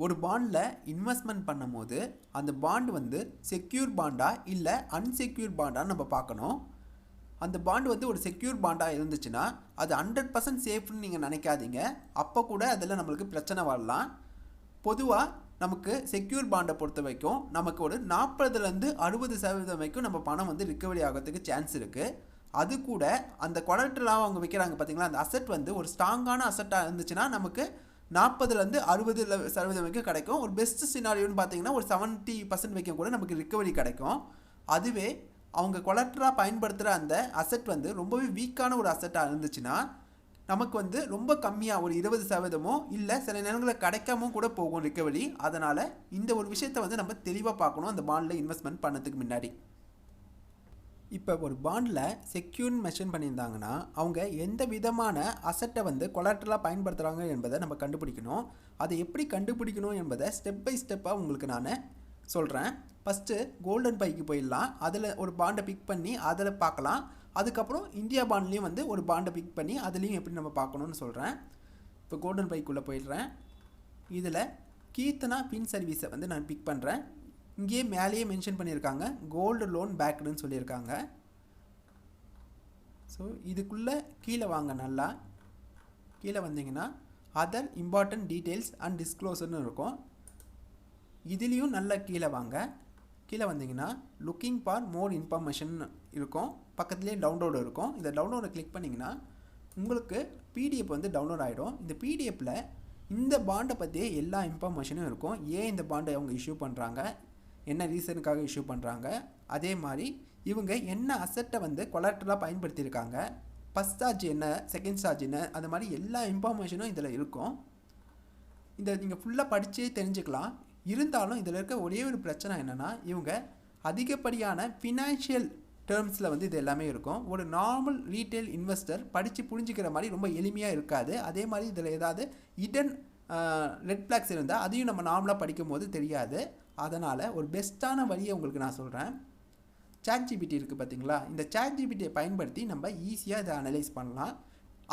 ஒரு பாண்டில் இன்வெஸ்ட்மெண்ட் பண்ணும்போது அந்த பாண்ட் வந்து செக்யூர் பாண்டா இல்லை அன்செக்யூர் பாண்டான்னு நம்ம பார்க்கணும். அந்த பாண்டு வந்து ஒரு செக்யூர் பாண்டாக இருந்துச்சுன்னா அது 100% சேஃப்னு நீங்கள் நினைக்காதீங்க. அப்போ கூட அதில் நம்மளுக்கு பிரச்சனை வரலாம். பொதுவாக நமக்கு செக்யூர் பாண்டை பொறுத்த வரைக்கும் நமக்கு ஒரு 40% 60% வரைக்கும் நம்ம பணம் வந்து ரிக்கவரி ஆகிறதுக்கு சான்ஸ் இருக்குது. அது கூட அந்த கொலட்ரலாக அவங்க வைக்கிறாங்க பார்த்தீங்களா, அந்த அசெட் வந்து ஒரு ஸ்ட்ராங்கான அசெட்டாக இருந்துச்சுன்னா நமக்கு 40% 60% வரைக்கும் கிடைக்கும். ஒரு பெஸ்ட் சினாரியோன்னு பார்த்தீங்கன்னா ஒரு 70% வரைக்கும் கூட நமக்கு ரிக்கவரி கிடைக்கும். அதுவே அவங்க கொலட்ரலாக பயன்படுத்துகிற அந்த அசெட் வந்து ரொம்பவே வீக்கான ஒரு அசெட்டாக இருந்துச்சுன்னா நமக்கு வந்து ரொம்ப கம்மியாக ஒரு 20% இல்லை சில நேரங்களில் கிடைக்காம கூட போகும் ரிக்கவரி. அதனால் இந்த ஒரு விஷயத்தை வந்து நம்ம தெளிவாக பார்க்கணும் அந்த பாண்டில் இன்வெஸ்ட்மெண்ட் பண்ணதுக்கு முன்னாடி. இப்போ ஒரு பாண்டில் செக்யூர்னு மென்ஷன் பண்ணியிருந்தாங்கன்னா அவங்க எந்த விதமான அசெட்டை வந்து கொலாட்ரலாக பயன்படுத்துகிறாங்க என்பதை நம்ம கண்டுபிடிக்கணும். அதை எப்படி கண்டுபிடிக்கணும் என்பதை ஸ்டெப் பை ஸ்டெப்பாக உங்களுக்கு நான் சொல்கிறேன். ஃபஸ்ட்டு கோல்டன் பைக்கு போயிடலாம். அதில் ஒரு பாண்டை பிக் பண்ணி அதில் பார்க்கலாம். அதுக்கப்புறம் இந்தியா பாண்ட்லேயும் வந்து ஒரு பாண்டை பிக் பண்ணி அதுலேயும் எப்படி நம்ம பார்க்கணுன்னு சொல்கிறேன். இப்போ கோல்டன் பைக்குள்ளே போயிடுறேன். இதில் கீர்த்தனா பின் சர்வீஸை வந்து நான் பிக் பண்ணுறேன். இங்கேயே மேலேயே மென்ஷன் பண்ணியிருக்காங்க கோல்டு லோன் பேக்குன்னு சொல்லியிருக்காங்க. ஸோ இதுக்குள்ளே கீழே வாங்க, நல்லா கீழே வந்தீங்கன்னா அதர் இம்பார்ட்டன்ட் டீட்டெயில்ஸ் அண்ட் டிஸ்க்ளோசர்னு இருக்கும். இதுலேயும் நல்லா கீழே வாங்க. கீழே வந்தீங்கன்னா லுக்கிங் ஃபார் மோர் இன்ஃபர்மேஷன் இருக்கும். பக்கத்துலேயே டவுன்லோடு இருக்கும். இந்த டவுன்லோடை கிளிக் பண்ணிங்கன்னா உங்களுக்கு பிடிஎஃப் வந்து டவுன்லோட் ஆகிடும். இந்த பிடிஎஃப்பில் இந்த பாண்டை பற்றியே எல்லா இன்ஃபர்மேஷனும் இருக்கும். ஏன் இந்த பாண்டை அவங்க இஷ்யூ பண்ணுறாங்க, என்ன ரீசனுக்காக இஷ்யூ பண்ணுறாங்க, அதே மாதிரி இவங்க என்ன அசெட்டை வந்து கொலாட்ரலாக பயன்படுத்தியிருக்காங்க, ஃபஸ்ட் சார்ஜ் என்ன, செகண்ட் சார்ஜ் என்ன, அந்த மாதிரி எல்லா இன்ஃபர்மேஷனும் இதில் இருக்கும். இதை நீங்கள் ஃபுல்லாக படித்தே தெரிஞ்சுக்கலாம். இருந்தாலும் இதில் இருக்க ஒரே ஒரு பிரச்சனை என்னென்னா இவங்க அதிகப்படியான ஃபினான்ஷியல் டேர்ம்ஸில் வந்து இது எல்லாமே இருக்கும். ஒரு நார்மல் ரீட்டைல் இன்வெஸ்டர் படித்து புரிஞ்சிக்கிற மாதிரி ரொம்ப எளிமையாக இருக்காது. அதே மாதிரி இதில் ஏதாவது இடன் ரெட் ஃப்ளாக்ஸ் இருந்தால் அதையும் நம்ம நார்மலாக படிக்கும் போது தெரியாது. அதனால் ஒரு பெஸ்ட்டான வழியை உங்களுக்கு நான் சொல்கிறேன். ChatGPT இருக்குது பார்த்தீங்களா, இந்த ChatGPTயை பயன்படுத்தி நம்ம ஈஸியாக இதை அனலைஸ் பண்ணலாம்.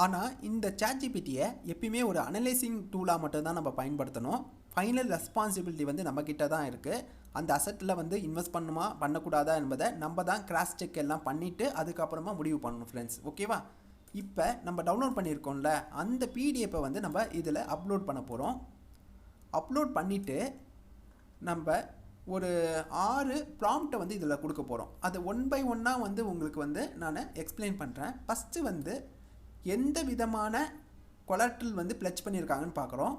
ஆனால் இந்த ChatGPTயை எப்பயுமே ஒரு அனலைசிங் டூலாக மட்டும்தான் நம்ம பயன்படுத்தணும். ஃபைனல் ரெஸ்பான்சிபிலிட்டி வந்து நம்மக்கிட்ட தான் இருக்குது. அந்த அசெட்டில் வந்து இன்வெஸ்ட் பண்ணுமா பண்ணக்கூடாதா என்பதை நம்ம தான் கிராஸ் செக் எல்லாம் பண்ணிவிட்டு அதுக்கப்புறமா முடிவு பண்ணணும் ஃப்ரெண்ட்ஸ். ஓகேவா? இப்போ நம்ம டவுன்லோட் பண்ணியிருக்கோம்ல அந்த பிடிஎஃப்பை வந்து நம்ம இதில் அப்லோட் பண்ண போகிறோம். அப்லோட் பண்ணிவிட்டு நம்ம ஒரு 6 ப்ராம்ப்டை வந்து இதில் கொடுக்க போகிறோம். அது ஒன் பை ஒன்னாக வந்து உங்களுக்கு வந்து நான் எக்ஸ்பிளைன் பண்ணுறேன். ஃபஸ்ட்டு வந்து எந்த விதமான கொலாட்ரல் வந்து பிளட்ஜ் பண்ணியிருக்காங்கன்னு பார்க்குறோம்.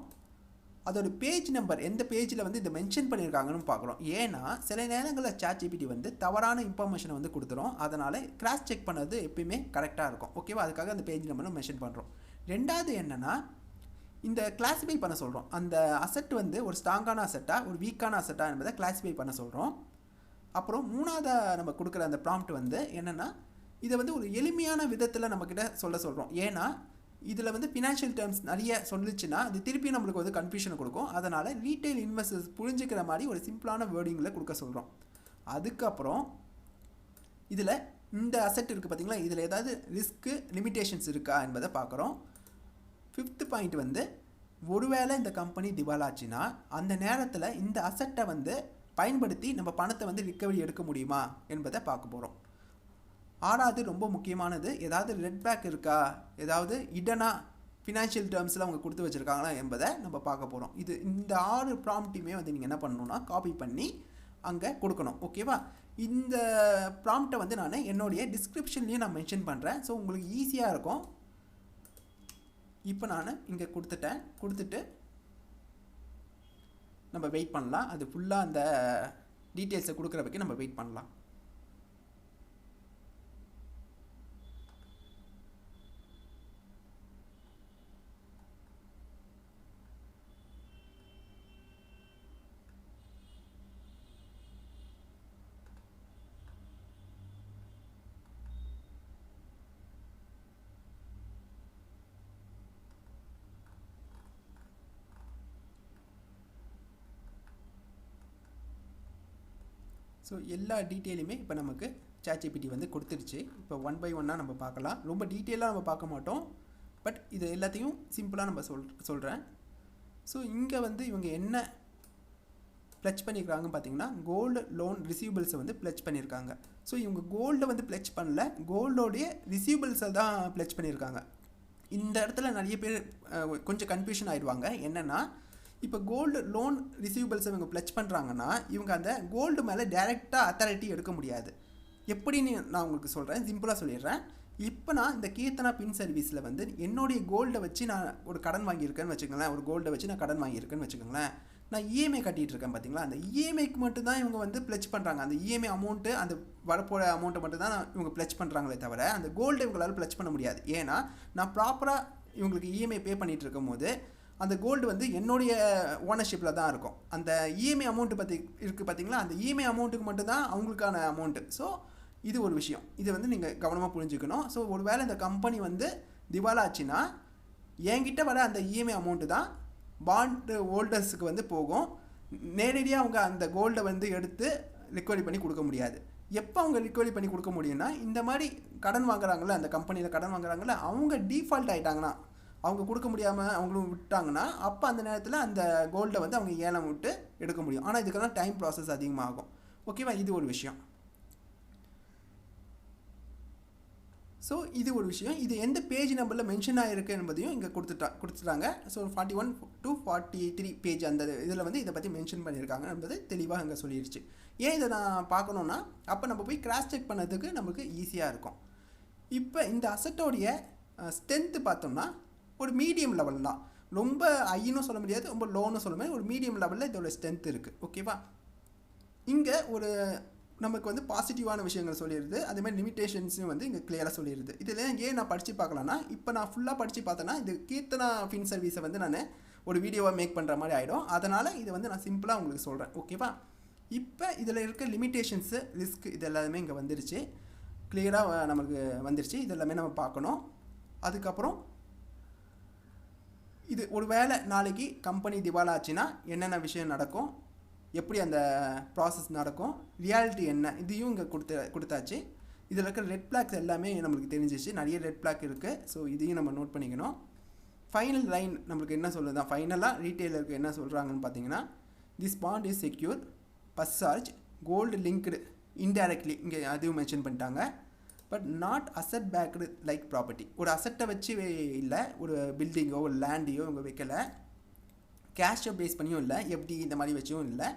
அதோட பேஜ் நம்பர் எந்த பேஜில் வந்து இதை மென்ஷன் பண்ணியிருக்காங்கன்னு பார்க்குறோம். ஏன்னா சில நேரங்களில் ChatGPT வந்து தவறான இன்ஃபர்மேஷனை வந்து கொடுத்துரும். அதனால் கிராஸ் செக் பண்ணது எப்பயுமே கரெக்டாக இருக்கும். ஓகேவா? அதுக்காக அந்த பேஜ் நம்பரை மென்ஷன் பண்ணுறோம். ரெண்டாவது என்னென்னா இந்த கிளாஸிஃபை பண்ண சொல்கிறோம். அந்த அசெட் வந்து ஒரு ஸ்ட்ராங்கான அசெட்டாக ஒரு வீக்கான அசெட்டாக என்பதை கிளாஸிஃபை பண்ண சொல்கிறோம். அப்புறம் மூணாவதாக நம்ம கொடுக்குற அந்த ப்ராம்ப்ட் வந்து என்னென்னா இதை வந்து ஒரு எளிமையான விதத்தில் நம்மக்கிட்ட சொல்கிறோம். ஏன்னா இதில் வந்து ஃபினான்ஷியல் டேர்ம்ஸ் நிறைய சொல்லிச்சுன்னா அது திருப்பி நம்மளுக்கு வந்து கன்ஃபியூஷனை கொடுக்கும். அதனால் ரீட்டைல் இன்வெஸ்டர்ஸ் புரிஞ்சுக்கிற மாதிரி ஒரு சிம்பிளான வேர்டிங்கில் கொடுக்க சொல்கிறோம். அதுக்கப்புறம் இதில் இந்த அசெட் இருக்குது பார்த்தீங்களா, இதில் ஏதாவது ரிஸ்க்கு லிமிட்டேஷன்ஸ் இருக்கா என்பதை பார்க்குறோம். 5th பாயிண்ட் வந்து ஒருவேளை இந்த கம்பெனி திவாலாச்சுன்னா அந்த நேரத்தில் இந்த அசெட்டை வந்து பயன்படுத்தி நம்ம பணத்தை வந்து ரிக்கவரி எடுக்க முடியுமா என்பதை பார்க்க போகிறோம். 6வது ரொம்ப முக்கியமானது, ஏதாவது ரெட் பேக் இருக்கா, ஏதாவது இடனா ஃபினான்ஷியல் டேர்ம்ஸில் அவங்க கொடுத்து வச்சுருக்காங்களா என்பதை நம்ம பார்க்க போகிறோம். இந்த 6 ப்ராம்ப்டையுமே வந்து நீங்கள் என்ன பண்ணணும்னா காப்பி பண்ணி அங்கே கொடுக்கணும். ஓகேவா? இந்த ப்ராம்ப்டை வந்து நான் என்னுடைய டிஸ்கிரிப்ஷன்லேயும் நான் மென்ஷன் பண்ணுறேன். ஸோ உங்களுக்கு ஈஸியாக இருக்கும். இப்போ நான் இங்கே கொடுத்துட்டு நம்ம வெயிட் பண்ணலாம். அது ஃபுல்லாக அந்த டீட்டெயில்ஸை கொடுக்குற வரைக்கும் நம்ம வெயிட் பண்ணலாம். ஸோ எல்லா டீட்டெயிலுமே இப்போ நமக்கு ChatGPT வந்து கொடுத்துருச்சு. இப்போ ஒன் பை ஒன்னாக நம்ம பார்க்கலாம். ரொம்ப டீட்டெயிலாக நம்ம பார்க்க மாட்டோம், பட் இது எல்லாத்தையும் சிம்பிளாக நம்ம சொல்கிறேன். ஸோ இங்கே வந்து இவங்க என்ன ப்ளெச் பண்ணியிருக்காங்கன்னு பார்த்தீங்கன்னா கோல்டு லோன் ரிசீவபிள்ஸை வந்து ப்ளெச் பண்ணியிருக்காங்க. ஸோ இவங்க கோல்டை வந்து ப்ளெச் பண்ணல, கோல்டோடைய ரிசீவபிள்ஸை தான் ப்ளெச் பண்ணியிருக்காங்க. இந்த இடத்துல நிறைய பேர் கொஞ்சம் கன்ஃபியூஷன் ஆகிடுவாங்க. என்னென்னா இப்போ கோல்டு லோன் ரிசீவபிள்ஸை இவங்க ப்ளெச் பண்ணுறாங்கன்னா இவங்க அந்த கோல்டு மேலே டைரெக்டாக அத்தாரிட்டி எடுக்க முடியாது. எப்படின்னு நான் உங்களுக்கு சொல்கிறேன், சிம்பிளாக சொல்லிடுறேன். இப்போ நான் இந்த கீர்த்தனா பின் சர்வீஸில் வந்து என்னுடைய கோல்டை வச்சு நான் ஒரு கடன் வாங்கியிருக்கேன்னு வச்சுக்கோங்களேன், ஒரு கோல்டை வச்சு நான் கடன் வாங்கியிருக்கேன்னு வச்சுக்கோங்களேன். நான் இஎம்ஐ கட்டிகிட்டு இருக்கேன் பார்த்தீங்களா, அந்த இஎம்ஐக்கு மட்டும்தான் இவங்க வந்து ப்ளெச் பண்ணுறாங்க. அந்த இஎம்ஐ அமௌண்ட்டு, அந்த வரப்போகிற அமௌண்ட்டை மட்டும் தான் இவங்க ப்ளெச் பண்ணுறாங்களே தவிர அந்த கோல்டை இவங்களால் ப்ளெச் பண்ண முடியாது. ஏன்னா நான் ப்ராப்பராக இவங்களுக்கு இஎம்ஐ பே பண்ணிகிட்டு இருக்கும் போது அந்த கோல்டு வந்து என்னுடைய ஓனர்ஷிப்பில் தான் இருக்கும். அந்த இஎம்ஐ அமௌண்ட்டு பற்றி இருக்குது பார்த்தீங்களா, அந்த இஎம்ஐ அமௌண்ட்டுக்கு மட்டும்தான் அவங்களுக்கான அமௌண்ட்டு. ஸோ இது ஒரு விஷயம், இது வந்து நீங்கள் கவனமாக புரிஞ்சுக்கணும். ஸோ ஒரு வேளை இந்த கம்பெனி வந்து திவாலாச்சுன்னா என்கிட்ட வர அந்த இஎம்ஐ அமௌண்ட்டு தான் பாண்டு ஹோல்டர்ஸுக்கு வந்து போகும். நேரடியாக அவங்க அந்த கோல்டை வந்து எடுத்து ரிக்கவரி பண்ணி கொடுக்க முடியாது. எப்போ அவங்க ரிக்கவரி பண்ணி கொடுக்க முடியும்னா இந்த மாதிரி கடன் வாங்குறாங்களே, அந்த கம்பெனியில் கடன் வாங்குறாங்களே, அவங்க டீஃபால்ட் ஆகிட்டாங்கன்னா, அவங்க கொடுக்க முடியாமல் அவங்களும் விட்டாங்கன்னா அப்போ அந்த நேரத்தில் அந்த கோல்டை வந்து அவங்க ஏலம் விட்டு எடுக்க முடியும். ஆனால் இதுக்கெல்லாம் டைம் ப்ராசஸ் அதிகமாகும். ஓகேவா, இது ஒரு விஷயம். ஸோ இது ஒரு விஷயம். இது எந்த பேஜ் நம்பரில் மென்ஷன் ஆகிருக்கு என்பதையும் இங்கே கொடுத்துட்டாங்க. ஸோ 41 to 43 பேஜ் அந்த இதில் வந்து இதை பற்றி மென்ஷன் பண்ணியிருக்காங்க என்பது தெளிவாக இங்கே சொல்லிடுச்சு. ஏன் இதை நான் பார்க்கணுன்னா அப்போ நம்ம போய் கிராஸ் செக் பண்ணதுக்கு நமக்கு ஈஸியாக இருக்கும். இப்போ இந்த அசட்டோடைய ஸ்ட்ரென்த்து பார்த்தோம்னா ஒரு மீடியம் லெவல் தான், ரொம்ப ஹைன்னு சொல்ல முடியாது, ரொம்ப லோன்னு சொல்ல முடியாது, ஒரு மீடியம் லெவலில் இதோட ஸ்ட்ரென்த் இருக்குது. ஓகேவா, இங்கே ஒரு நமக்கு வந்து பாசிட்டிவான விஷயங்கள் சொல்லிடுது, அதேமாதிரி லிமிட்டேஷன்ஸும் வந்து இங்கே கிளியராக சொல்லிடுது. இதில் ஏன் நான் படித்து பார்க்கலான்னா, இப்போ நான் ஃபுல்லாக படித்து பார்த்தேன்னா இது கீர்த்தனா ஃபின் சர்வீஸை வந்து நான் ஒரு வீடியோவாக மேக் பண்ணுற மாதிரி ஆகிடும். அதனால் இதை வந்து நான் சிம்பிளாக உங்களுக்கு சொல்கிறேன். ஓகேவா, இப்போ இதில் இருக்க லிமிட்டேஷன்ஸு, ரிஸ்க், இது எல்லாமே இங்கே வந்துருச்சு, கிளியராக நமக்கு வந்துருச்சு. இது எல்லாமே நம்ம பார்க்கணும். அதுக்கப்புறம் இது ஒரு வேளை நாளைக்கு கம்பெனி திவாலா ஆச்சுன்னா என்னென்ன விஷயம் நடக்கும், எப்படி அந்த ப்ராசஸ் நடக்கும், ரியாலிட்டி என்ன, இதையும் இங்கே கொடுத்தாச்சு. இதில் இருக்கிற ரெட் ஃப்ளாக்ஸ் எல்லாமே நம்மளுக்கு தெரிஞ்சிச்சு, நிறைய ரெட் ஃப்ளாக் இருக்குது. ஸோ இதையும் நம்ம நோட் பண்ணிக்கணும். ஃபைனல் லைன் நம்மளுக்கு என்ன சொல்லுது, ஃபைனலாக ரீட்டெயிலருக்கு என்ன சொல்கிறாங்கன்னு பார்த்தீங்கன்னா, this bond is secure bus charge gold linked indirectly, இங்கே அதுவும் மென்ஷன் பண்ணிட்டாங்க. But not asset backed like property, ஒரு அசட்டை வச்சு இல்லை, ஒரு பில்டிங்கோ ஒரு லேண்டையோ இவங்க வைக்கலை, கேஷை பேஸ் பண்ணியும் இல்லை, எப்படி இந்த மாதிரி வச்சும் இல்லை.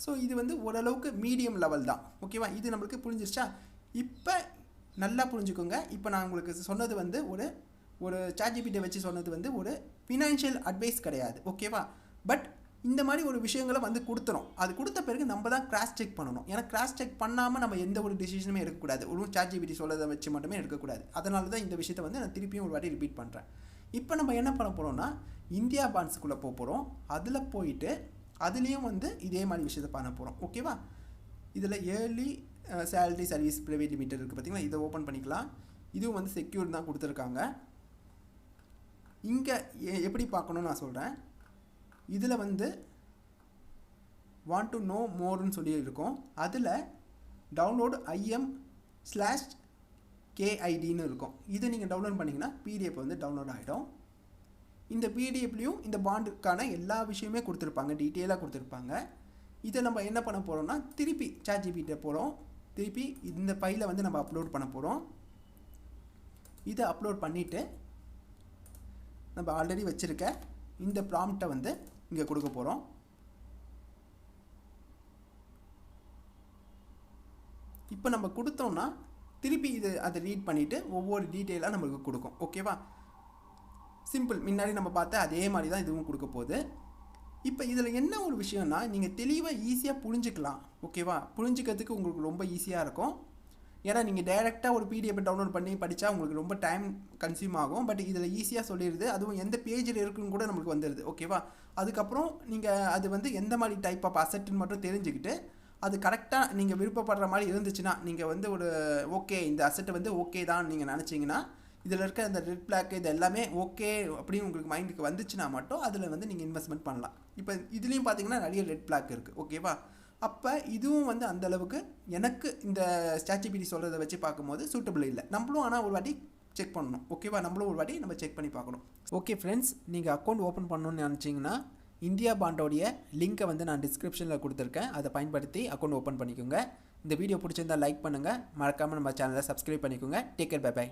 ஸோ இது வந்து ஓரளவுக்கு மீடியம் லெவல் தான். ஓகேவா, இது நம்மளுக்கு புரிஞ்சிருச்சா? இப்போ நல்லா புரிஞ்சுக்கோங்க. இப்போ நான் உங்களுக்கு சொன்னது வந்து ஒரு ChatGPT வச்சு சொன்னது வந்து ஒரு ஃபினான்ஷியல் அட்வைஸ் கிடையாது. ஓகேவா, பட் இந்த மாதிரி ஒரு விஷயங்களை வந்து கொடுத்துரும். அது கொடுத்த பிறகு நம்ம தான் கிராஸ் செக் பண்ணணும். ஏன்னா கிராஸ் செக் பண்ணாமல் நம்ம எந்த ஒரு டிசிஷனுமே எடுக்கக்கூடாது, ஒரு ChatGPT சொல்லதை வச்சு மட்டுமே எடுக்கக்கூடாது. அதனால தான் இந்த விஷயத்தை வந்து நான் திருப்பியும் ஒரு வாட்டி ரிப்பீட் பண்ணுறேன். இப்போ நம்ம என்ன பண்ண போகிறோம்னா இந்தியா பாண்ட்ஸுக்குள்ளே போக போகிறோம். அதில் போயிட்டு அதுலேயும் வந்து இதே மாதிரி விஷயத்தை பண்ண போகிறோம். ஓகேவா, இதில் early salary service private limited இருக்குது பார்த்தீங்களா, இதை ஓப்பன் பண்ணிக்கலாம். இதுவும் வந்து செக்யூர் தான் கொடுத்துருக்காங்க. இங்கே எப்படி பார்க்கணுன்னு நான் சொல்கிறேன். இதில் வந்து வாண்ட் டு நோ மோர்னு சொல்லி இருக்கும். அதில் டவுன்லோடு IM/KIDன்னு இருக்கும். இதை நீங்கள் டவுன்லோட் பண்ணிங்கன்னா பிடிஎஃப் வந்து டவுன்லோட் ஆகிடும். இந்த பிடிஎஃப்லேயும் இந்த பாண்டுக்கான எல்லா விஷயமே கொடுத்துருப்பாங்க, டீட்டெயிலாக கொடுத்துருப்பாங்க. இதை நம்ம என்ன பண்ண போகிறோம்னா திருப்பி ChatGPT போகிறோம். திருப்பி இந்த ஃபைலை வந்து நம்ம அப்லோட் பண்ண போகிறோம். இதை அப்லோட் பண்ணிவிட்டு நம்ம ஆல்ரெடி வச்சுருக்க இந்த ப்ராம்ப்டை வந்து இங்கே கொடுக்க போகிறோம். இப்போ நம்ம கொடுத்தோம்னா திருப்பி அதை ரீட் பண்ணிவிட்டு ஒவ்வொரு டீட்டெயிலாக நம்மளுக்கு கொடுக்கும். ஓகேவா, சிம்பிள். முன்னாடி நம்ம பார்த்தா அதே மாதிரி தான் இதுவும் கொடுக்க போகுது. இப்போ இதில் என்ன ஒரு விஷயம்னா நீங்கள் தெளிவாக ஈஸியாக புரிஞ்சுக்கலாம். ஓகேவா, புரிஞ்சுக்கிறதுக்கு உங்களுக்கு ரொம்ப ஈஸியாக இருக்கும். ஏன்னா நீங்கள் டைரெக்டாக ஒரு பிடிஎஃப் டவுன்லோட் பண்ணி படித்தா உங்களுக்கு ரொம்ப டைம் கன்சியூம் ஆகும். பட் இதில் ஈஸியாக சொல்லிடுது, அதுவும் எந்த பேஜில் இருக்குன்னு கூட நம்மளுக்கு வந்துடுது. ஓகேவா, அதுக்கப்புறம் நீங்கள் அது வந்து எந்த மாதிரி டைப் ஆஃப் அசட்டுன்னு மட்டும் தெரிஞ்சுக்கிட்டு அது கரெக்டாக நீங்கள் விருப்பப்படுற மாதிரி இருந்துச்சுன்னா நீங்கள் வந்து ஒரு ஓகே இந்த அசட்டை வந்து ஓகே தான் நீங்கள் நினச்சிங்கன்னா இதில் இருக்க அந்த ரெட் ஃப்ளாக் இது எல்லாமே ஓகே அப்படின்னு உங்களுக்கு மைண்டுக்கு வந்துச்சுன்னா மட்டும் அதில் வந்து நீங்கள் இன்வெஸ்ட்மெண்ட் பண்ணலாம். இப்போ இதுலேயும் பார்த்தீங்கன்னா நிறைய ரெட் ஃப்ளாக் இருக்குது. ஓகேவா, அப்போ இதுவும் வந்து அந்தளவுக்கு எனக்கு இந்த ChatGPT சொல்கிறத வச்சு பார்க்கும்போது சூட்டபிள் இல்லை. நம்மளும் ஆனால் ஒரு வாட்டி செக் பண்ணணும். ஓகேவா, நம்மளும் ஒரு வாட்டி நம்ம செக் பண்ணி பார்க்கணும். ஓகே ஃப்ரெண்ட்ஸ், நீங்கள் அக்கௌண்ட் ஓப்பன் பண்ணணுன்னு நினச்சிங்கன்னா இந்தியா பாண்டோடைய லிங்க்கை வந்து நான் டிஸ்கிரிப்ஷனில் கொடுத்துருக்கேன். அதை பயன்படுத்தி அக்கௌண்ட் ஓப்பன் பண்ணிக்கோங்க. இந்த வீடியோ பிடிச்சிருந்தால் லைக் பண்ணுங்கள். மறக்காமல் நம்ம சேனலை சப்ஸ்கிரைப் பண்ணிக்கோங்க. Take care, bye by.